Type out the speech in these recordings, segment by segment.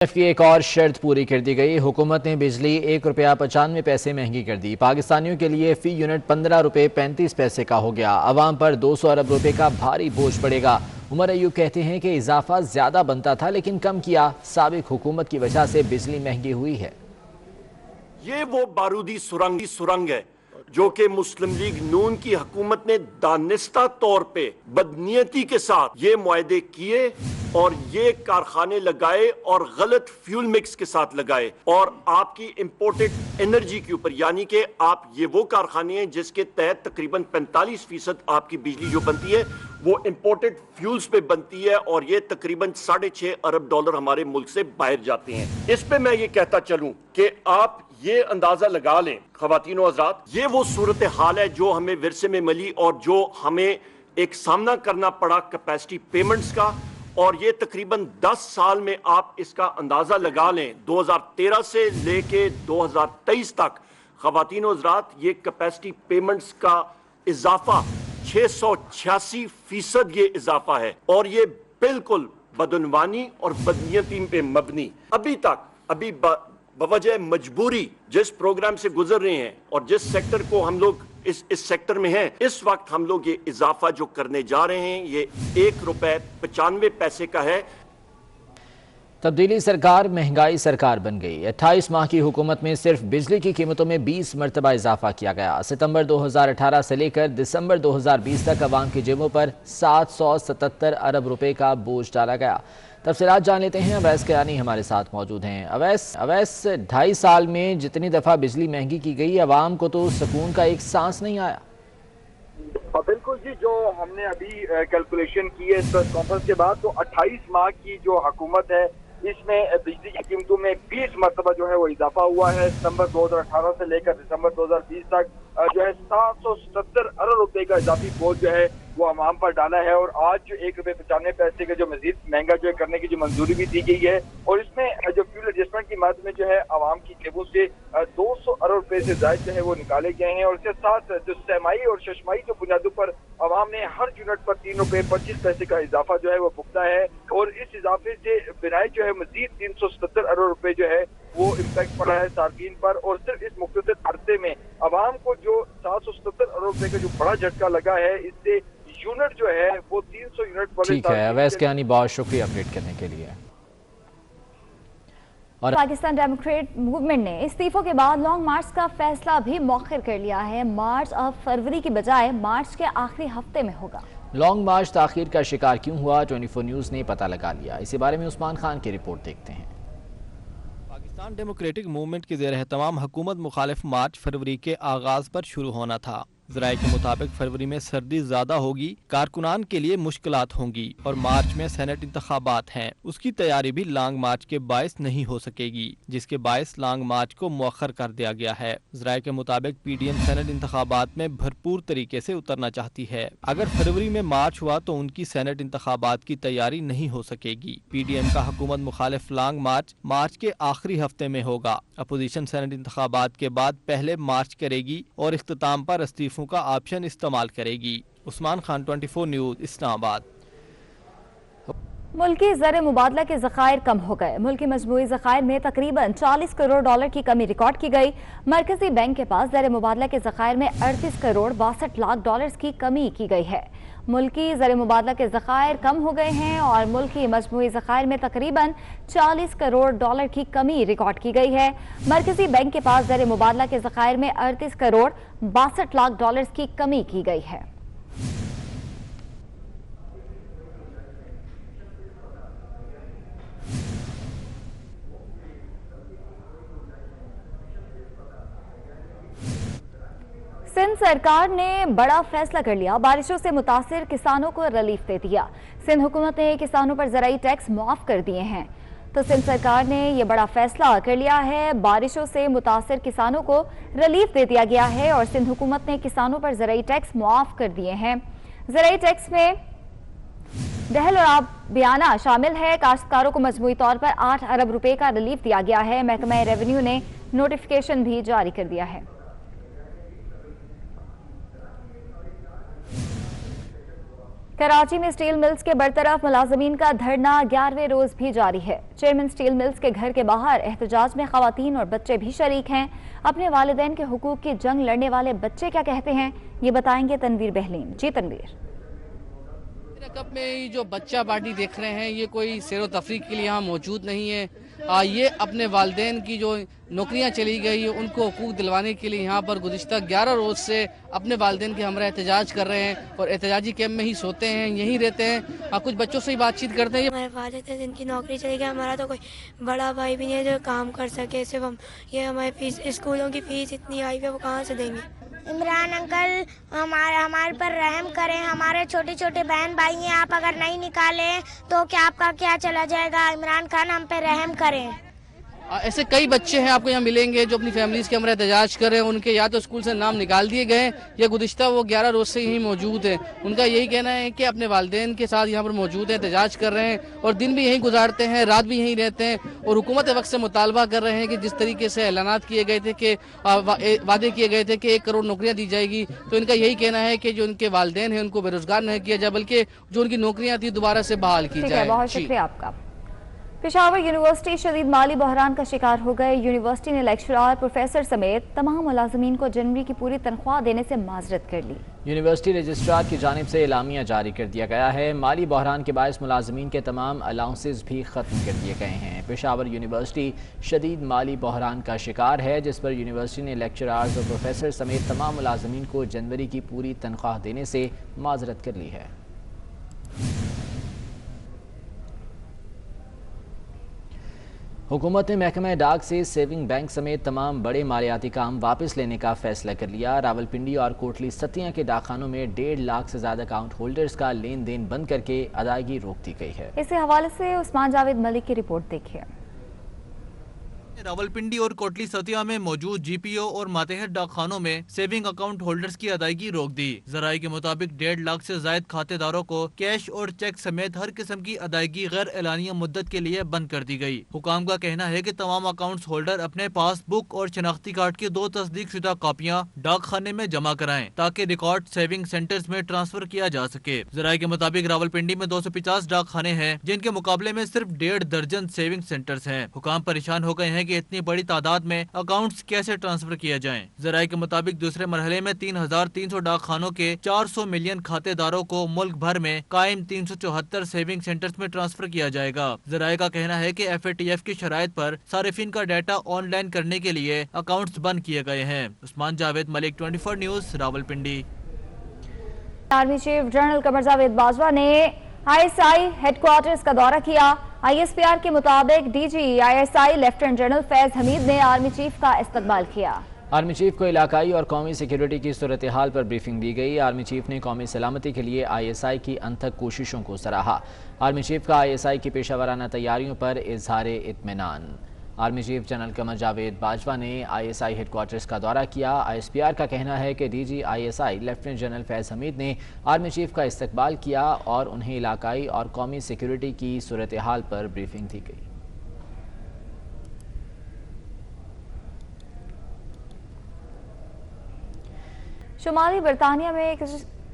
की एक और शर्त पूरी कर दी गई। हुकूमत ने बिजली ₹1.95 महंगी कर दी। पाकिस्तानियों के लिए फी यूनिट ₹15.35 का हो गया। अवाम पर 200 अरब रुपए का भारी बोझ पड़ेगा। उमर अयूब कहते हैं कि इजाफा ज्यादा बनता था लेकिन कम किया। साबिक हुकूमत की वजह से बिजली महंगी हुई है। ये वो बारूदी सुरंग है जो कि मुस्लिम लीग नून की हुकूमत ने दानिस्ता तौर पे बदनीयती के साथ ये मुआहदे किए और ये कारखाने लगाए और गलत फ्यूल मिक्स के साथ लगाए और आपकी इंपोर्टेड एनर्जी के ऊपर, यानी कि आप ये वो कारखाने हैं जिसके तहत तकरीबन 45% आपकी बिजली जो बनती है वो इंपोर्टेड फ्यूल्स पे बनती है और ये तकरीबन $6.5 अरब हमारे मुल्क से बाहर जाते हैं। इस पे मैं ये कहता चलूं कि आप ये अंदाजा लगा लें ख्वातीन और हज़रात, ये वो सूरत हाल है जो हमें विरसे में मिली और जो हमें एक सामना करना पड़ा कैपेसिटी पेमेंट्स का। और ये तकरीबन 10 साल में आप इसका अंदाजा लगा लें, 2013 से लेके 2023 तक ख्वातीन और हज़रात ये कैपेसिटी पेमेंट्स का इजाफा 686% ये इजाफा है और ये बिल्कुल बदनवानी और बदनीयती पे मबनी। अभी बवजह मजबूरी जिस प्रोग्राम से गुजर रहे हैं और जिस सेक्टर को हम लोग इस सेक्टर में हैं, इस वक्त हम लोग ये इजाफा जो करने जा रहे हैं ये ₹1.95 का है। तब्दीली सरकार महंगाई सरकार बन गई। 28 माह की हुकूमत में सिर्फ बिजली की कीमतों में 20 मरतबा इजाफा किया गया। सितंबर 2018 से लेकर दिसंबर 2020 तक अवाम की जेबों पर 777 अरब रुपए का बोझ डाला गया। तफसीलात जान लेते हैं। अवैस किरानी हमारे साथ मौजूद हैं। अवैस, 2.5 साल में जितनी दफ़ा बिजली महंगी की गई, अवाम को तो सुकून का एक सांस नहीं आया। बिल्कुल जी, जो हमने अभी कैलकुलेशन की है इस प्रेस कॉन्फ्रेंस के बाद, तो 28 माह की जो हुकूमत है इसमें बिजली की कीमतों में 20 मरतबा जो है वो इजाफा हुआ है। सितंबर 2018 से लेकर दिसंबर 2020 तक जो है 777 अरब रुपए का इजाफी बोझ जो है वो अवाम पर डाला है और आज जो ₹1.95 का जो मजीद महंगा जो है करने की जो मंजूरी भी दी गई है और इसमें जो फ्यूल एडजस्टमेंट की मद में जो है अवाम की जेबों से 200 अरब रुपए से ज्यादा जो है वो निकाले गए हैं और इसके साथ जो सहमाई और शशमाई जो बुनियादों पर अवाम ने हर यूनिट पर ₹3.25 का इजाफा जो है वो भुगता है और इस इजाफे से बिनाए जो है मजीद 377 अरब रुपए जो है वो इम्पैक्ट पड़ा है सार्फिन पर। और सिर्फ इस मुख्तसर अरसे में अवाम को जो 777 अरब रुपए का जो बड़ा झटका लगा है, इससे यूनिट जो है वो 300 यूनिट पर। ठीक है अवैस किरानी, बहुत शुक्रिया अपडेट करने के लिए। और पाकिस्तान डेमोक्रेट मूवमेंट ने इस्तीफों के बाद लॉन्ग मार्च का फैसला भी मौखर कर लिया है। मार्च अब फरवरी की बजाय मार्च के आखिरी हफ्ते में होगा। लॉन्ग मार्च ताखीर का शिकार क्यों हुआ, 24 न्यूज़ ने पता लगा लिया। इसी बारे में उस्मान खान की रिपोर्ट देखते हैं। पाकिस्तान डेमोक्रेटिक मूवमेंट के ज़ेर एहतमाम हुकूमत मुखालिफ मार्च फरवरी के आगाज़ पर शुरू होना था। ज़राए के मुताबिक फरवरी में सर्दी ज़्यादा होगी, कारकुनान के लिए मुश्किलात होंगी और मार्च में सेनेट इंतखाबात हैं। उसकी तैयारी भी लॉन्ग मार्च के बायस नहीं हो सकेगी, जिसके बायस लॉन्ग मार्च को मुअख्खर कर दिया गया है। ज़राए के मुताबिक PDM सेनेट इंतखाबात में भरपूर तरीके से उतरना चाहती है। अगर फरवरी में मार्च हुआ तो उनकी सेनेट इंतखाबात की तैयारी नहीं हो सकेगी। PDM का हुकूमत मुखालिफ लॉन्ग मार्च के आखिरी हफ्ते में होगा। अपोजिशन सेनेट इंतखाबात के बाद पहले मार्च करेगी और इख्तिताम पर इस्तीफों का ऑप्शन इस्तेमाल करेगी। उस्मान खान, 24 न्यूज़, इस्लामाबाद। मुल्की ज़र मुबादला के ज़खायर कम हो गए। मुल्की मजमूई ज़खायर में तकरीबन $40 करोड़ की कमी रिकॉर्ड की गई। मरकजी बैंक के पास ज़र मुबादला के ज़खायर में $38 करोड़ 62 लाख की कमी की गई है। मुल्की ज़र मुबादला के ज़खायर कम हो गए हैं और मुल्की मजमूई ज़खायर में तकरीबन $40 करोड़ की कमी रिकॉर्ड की गई है। मरकजी बैंक के पास ज़र मुबादला के ज़खायर में $38 करोड़ 62 लाख की कमी की गई है। सिंध सरकार ने बड़ा फैसला कर लिया, बारिशों से मुतासिर किसानों को रिलीफ दे दिया। सिंध हुकूमत ने किसानों पर ज़राई टैक्स मुआफ कर दिए हैं। तो सिंध सरकार ने यह बड़ा फैसला कर लिया है, बारिशों से मुतासिर किसानों को रिलीफ दे दिया गया है और सिंध हुकूमत ने किसानों पर ज़राई टैक्स मुआफ कर दिए हैं। ज़राई टैक्स में दहल और आबियाना शामिल है। काश्तकारों को मजमूई तौर पर 8 अरब रुपए का रिलीफ दिया गया है। महकमा रेवेन्यू ने नोटिफिकेशन भी जारी कर दिया है। कराची में स्टील मिल्स के बरतरफ मुलाजमीन का धरना 11वें रोज भी जारी है। चेयरमैन स्टील मिल्स के घर के बाहर एहतजाज में खवातीन और बच्चे भी शरीक हैं। अपने वालिदैन के हुकूक की जंग लड़ने वाले बच्चे क्या कहते हैं, ये बताएंगे तनवीर बहलीन। जी तनवीर। कप में जो बच्चा पार्टी देख रहे हैं, ये कोई सैर व तफरीक के लिए यहाँ मौजूद नहीं है। ये अपने वालिदैन की जो नौकरियां चली गई उनको हुकूक दिलवाने के लिए यहाँ पर गुज़िश्ता 11 रोज़ से अपने वालिदैन के हमरा एहतजाज कर रहे हैं और एहतजाजी कैंप में ही सोते हैं, यहीं रहते हैं। कुछ बच्चों से ही बातचीत करते हैं। हमारे वालिद थे जिनकी नौकरी चली गई, हमारा तो कोई बड़ा भाई भी नहीं है जो काम कर सके। सिर्फ हम ये हमारी फीस, स्कूलों की फीस इतनी आई है, वो कहाँ से देंगे। इमरान अंकल हमारे पर रहम करें, हमारे छोटे छोटे बहन भाई हैं, आप अगर नहीं निकाले तो क्या आपका क्या चला जाएगा। इमरान खान हम पे रहम करें। ऐसे कई बच्चे हैं आपको यहाँ मिलेंगे जो अपनी फैमिलीज के हमरा एहतजाज कर रहे हैं। उनके या तो स्कूल से नाम निकाल दिए गए या गुज़िश्ता वो 11 रोज से यहीं मौजूद है। उनका यही कहना है कि अपने वालिदैन के साथ यहाँ पर मौजूद है, एहतजाज कर रहे हैं और दिन भी यहीं गुजारते हैं, रात भी यहीं रहते हैं और हुकूमत वक्त से मुतालबा कर रहे हैं कि जिस तरीके से ऐलानात किए गए थे कि वादे किए गए थे कि 1 करोड़ नौकरियाँ दी जाएगी, तो इनका यही कहना है कि जो उनके वालिदैन हैं उनको बेरोजगार नहीं किया जाए, बल्कि जो उनकी नौकरियाँ थी दोबारा से बहाल की जाए। बहुत शुक्रिया आपका। पेशावर यूनिवर्सिटी शदीद माली बहरान का शिकार हो गए। यूनिवर्सिटी ने लेक्चरार, प्रोफेसर समेत तमाम मुलाजमीन को जनवरी की पूरी तनख्वाह देने से माजरत कर ली। यूनिवर्सिटी रजिस्ट्रार की जानिब से एलामिया जारी कर दिया गया है। माली बहरान के बायस मुलाजमीन के तमाम अलाउंसेस भी ख़त्म कर दिए गए हैं। पेशावर यूनिवर्सिटी शदीद माली बहरान का शिकार है, जिस पर यूनिवर्सिटी ने लेक्चरार्स और प्रोफेसर समेत तमाम मुलाजमीन को जनवरी की पूरी तनख्वाह देने से माजरत कर ली है। हुकूमत ने महकमा डाक से सेविंग बैंक समेत तमाम बड़े मालियाती काम वापस लेने का फैसला कर लिया। रावलपिंडी और कोटली सतिया के डाकखानों में 1.5 लाख से ज्यादा अकाउंट होल्डर्स का लेन देन बंद करके अदायगी रोक दी गई है। इसी हवाले से उस्मान जावेद मलिक की रिपोर्ट देखिए। रावलपिंडी और कोटली सतिया में मौजूद जीपीओ और मातहत डाकखानों में सेविंग अकाउंट होल्डर्स की अदायगी रोक दी। जराये के मुताबिक 1.5 लाख से जायद खातेदारों को कैश और चेक समेत हर किस्म की अदायगी गैर एलानिया मुद्दत के लिए बंद कर दी गई। हुकाम का कहना है कि तमाम अकाउंट्स होल्डर अपने पासबुक और शनाख्ती कार्ड की 2 तस्दीक शुदा कापियां डाकखाने में जमा कराएं ताकि रिकॉर्ड सेविंग सेंटर्स में ट्रांसफर किया जा सके। जराये के मुताबिक रावलपिंडी में 250 डाकखाने हैं, जिनके मुकाबले में सिर्फ 1.5 दर्जन सेविंग सेंटर्स हैं। हुकाम परेशान हो गए हैं कि इतनी बड़ी तादाद में अकाउंट्स कैसे ट्रांसफर किए जाएं। जराये के मुताबिक दूसरे मरहले में 3300 डाकखानों के 400 मिलियन खातेदारों को मुल्क भर में कायम 374 सेविंग सेंटर्स में ट्रांसफर किया जाएगा। जराये का कहना है कि FATF की शराइत पर सारिफिन का डाटा ऑनलाइन करने के लिए अकाउंट्स बंद किए गए हैं। Usman Javed Malik, 24 news, Rawalpindi. Army chief general Qamar Javed Bajwa ने ISI हेडक्वार्टर्स का दौरा किया। ISPR के मुताबिक DG ISI lieutenant general Faiz Hamid ने आर्मी चीफ का इस्तकबाल किया। आर्मी चीफ को इलाकाई और कौमी सिक्योरिटी की सूरत हाल पर ब्रीफिंग दी गई। आर्मी चीफ ने कौमी सलामती के लिए ISI की अनथक कोशिशों को सराहा। आर्मी चीफ का ISI की पेशावराना तैयारियों पर इजहार इत्मीनान। Army chief general Qamar Javed Bajwa ने ISI हेडक्वार्टर्स का दौरा किया। ISPR का कहना है कि DG ISI lieutenant general Faiz Hamid ने आर्मी चीफ का इस्तकबाल किया और उन्हें इलाकाई और कौमी सिक्योरिटी की सूरत हाल पर ब्रीफिंग दी गई। शुमाली बरतानिया में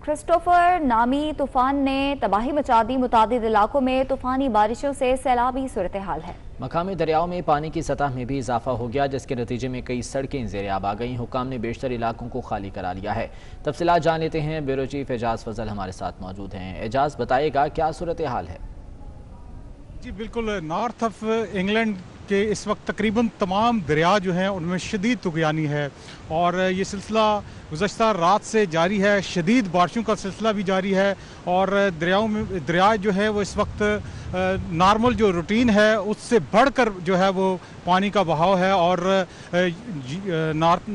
क्रिस्टोफर नामी तूफान ने तबाही मचा दी। मुतादिद इलाकों में तूफानी बारिशों से सैलाबी सूरत हाल है। मकामी दरियाओं में पानी की सतह में भी इजाफा हो गया, जिसके नतीजे में कई सड़कें ज़ेर-आब आ गईं। हुकाम ने बेशतर इलाकों को खाली करा लिया है। तफसीलात जान लेते हैं। ब्यूरो चीफ एजाज फजल हमारे साथ मौजूद हैं। एजाज, बताइएगा क्या सूरत हाल है? जी बिल्कुल, नॉर्थ ऑफ इंग्लैंड के इस वक्त तकरीबन तमाम दरिया जो हैं उनमें शदीद तुग़यानी है और ये सिलसिला गुज़श्ता रात से जारी है। शदीद बारिशों का सिलसिला भी जारी है और दरिया जो है वो इस वक्त नॉर्मल जो रूटीन है उससे बढ़कर जो है वो पानी का बहाव है और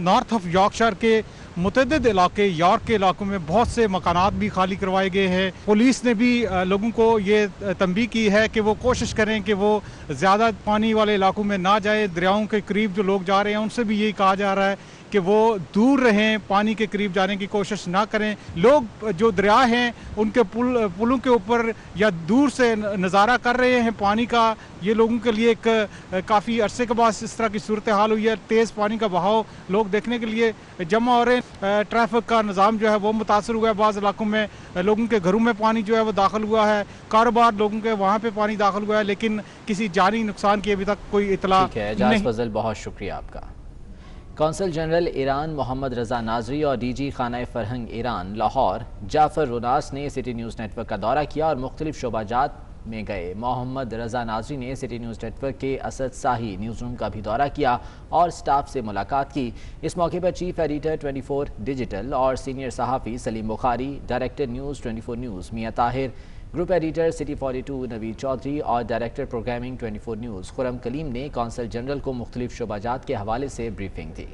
नॉर्थ ऑफ यॉर्कशायर के मुतअद्दिद इलाके, यॉर्क के इलाकों में बहुत से मकानात भी खाली करवाए गए हैं। पुलिस ने भी लोगों को ये तंबीह की है कि वो कोशिश करें कि वो ज़्यादा पानी वाले इलाकों में ना जाए। दरियाओं के करीब जो लोग जा रहे हैं उनसे भी यही कहा जा रहा है کہ وہ دور رہیں, پانی کے قریب جانے کی کوشش نہ کریں. لوگ جو دریا ہیں ان کے پلوں کے اوپر یا دور سے نظارہ کر رہے ہیں پانی کا. یہ لوگوں کے لیے ایک کافی عرصے کے بعد اس طرح کی صورتحال ہوئی ہے. تیز پانی کا بہاؤ لوگ دیکھنے کے لیے جمع ہو رہے ہیں. ٹریفک کا نظام جو ہے وہ متاثر ہوا ہے. بعض علاقوں میں لوگوں کے گھروں میں پانی جو ہے وہ داخل ہوا ہے. کاروبار لوگوں کے وہاں پہ پانی داخل ہوا ہے, لیکن کسی جانی نقصان کی ابھی تک کوئی اطلاع نہیں. فضل, بہت شکریہ آپ کا. کونسل جنرل ایران محمد رضا ناظری اور ڈی جی خانہ فرہنگ ایران لاہور جعفر روناس نے سٹی نیوز نیٹ ورک کا دورہ کیا اور مختلف شعبہ جات میں گئے. محمد رضا ناظری نے سٹی نیوز نیٹ ورک کے اسد شاہی نیوز روم کا بھی دورہ کیا اور سٹاف سے ملاقات کی. اس موقع پر چیف ایڈیٹر 24 ڈیجیٹل اور سینئر صحافی سلیم بخاری, ڈائریکٹر نیوز 24 نیوز میاں طاہر, گروپ ایڈیٹر سٹی 42 نوید چودھری اور ڈائریکٹر پروگرامنگ 24 نیوز خرم کلیم نے کونسل جنرل کو مختلف شعبہ جات کے حوالے سے بریفنگ دی.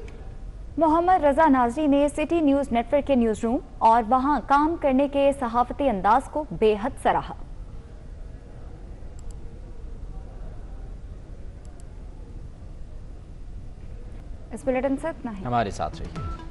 محمد رضا ناظری نے سٹی نیوز نیٹ ورک کے نیوز روم اور وہاں کام کرنے کے صحافتی انداز کو بے حد سراہا. اس بلیٹن سے اتنا ہی. ہمارے ساتھ رہیے.